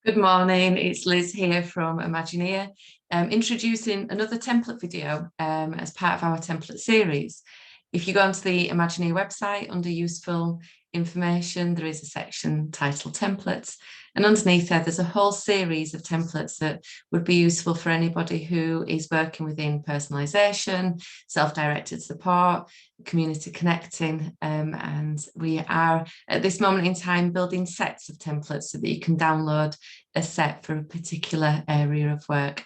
Good morning, it's Liz here from Imagineer, introducing another template video as part of our template series. If you go onto the Imagineer website under useful information, there is a section titled templates, and underneath there's a whole series of templates that would be useful for anybody who is working within personalisation, self-directed support, community connecting, and we are at this moment in time building sets of templates so that you can download a set for a particular area of work.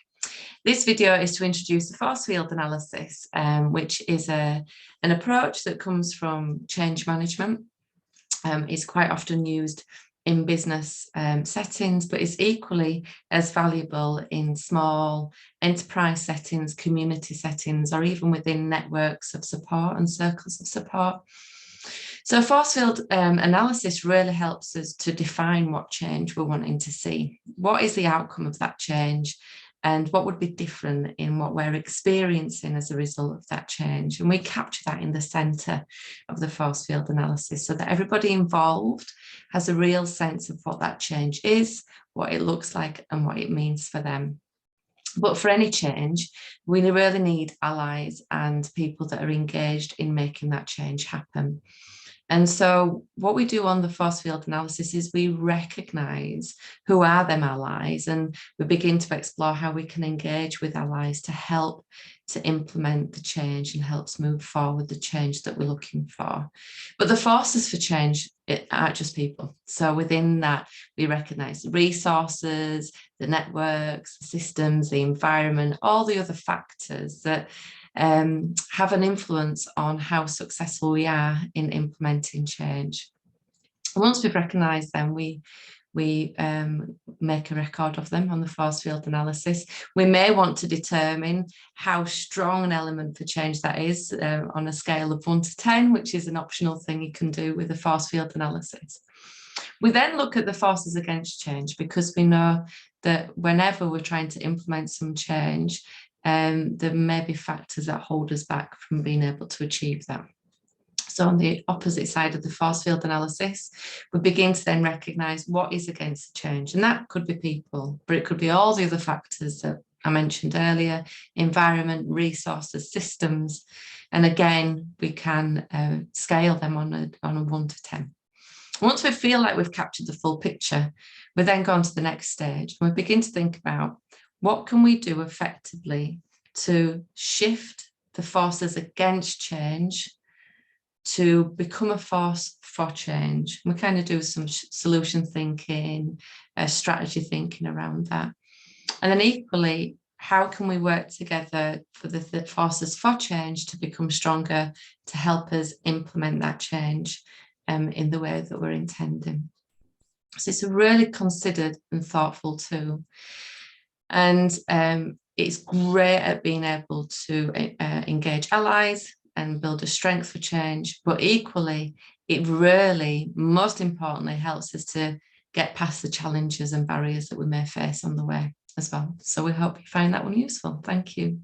This video is to introduce the Forcefield Analysis, which is an approach that comes from change management. Is quite often used in business settings, but is equally as valuable in small enterprise settings, community settings, or even within networks of support and circles of support. So Forcefield analysis really helps us to define what change we're wanting to see. What is the outcome of that change? And what would be different in what we're experiencing as a result of that change? And we capture that in the centre of the Forcefield analysis so that everybody involved has a real sense of what that change is, what it looks like, and what it means for them. But for any change, we really need allies and people that are engaged in making that change happen. And so what we do on the Forcefield analysis is we recognise who are them allies, and we begin to explore how we can engage with allies to help to implement the change and helps move forward the change that we're looking for. But the forces for change aren't just people. So within that, we recognise the resources, the networks, the systems, the environment, all the other factors that have an influence on how successful we are in implementing change. Once we've recognised them, we make a record of them on the Forcefield analysis. We may want to determine how strong an element for change that is on a scale of 1 to 10, which is an optional thing you can do with the Forcefield analysis. We then look at the forces against change, because we know that whenever we're trying to implement some change, there may be factors that hold us back from being able to achieve that. So on the opposite side of the Forcefield analysis, we begin to then recognise what is against the change. And that could be people, but it could be all the other factors that I mentioned earlier: environment, resources, systems. And again, we can scale them on a 1 to 10. Once we feel like we've captured the full picture, we then go on to the next stage and we begin to think about what can we do effectively to shift the forces against change to become a force for change. We kind of do some solution thinking, strategy thinking around that. And then equally, how can we work together for the forces for change to become stronger to help us implement that change in the way that we're intending? So it's a really considered and thoughtful tool. And it's great at being able to engage allies and build a strength for change, but equally, it really, most importantly, helps us to get past the challenges and barriers that we may face on the way as well. So we hope you find that one useful. Thank you.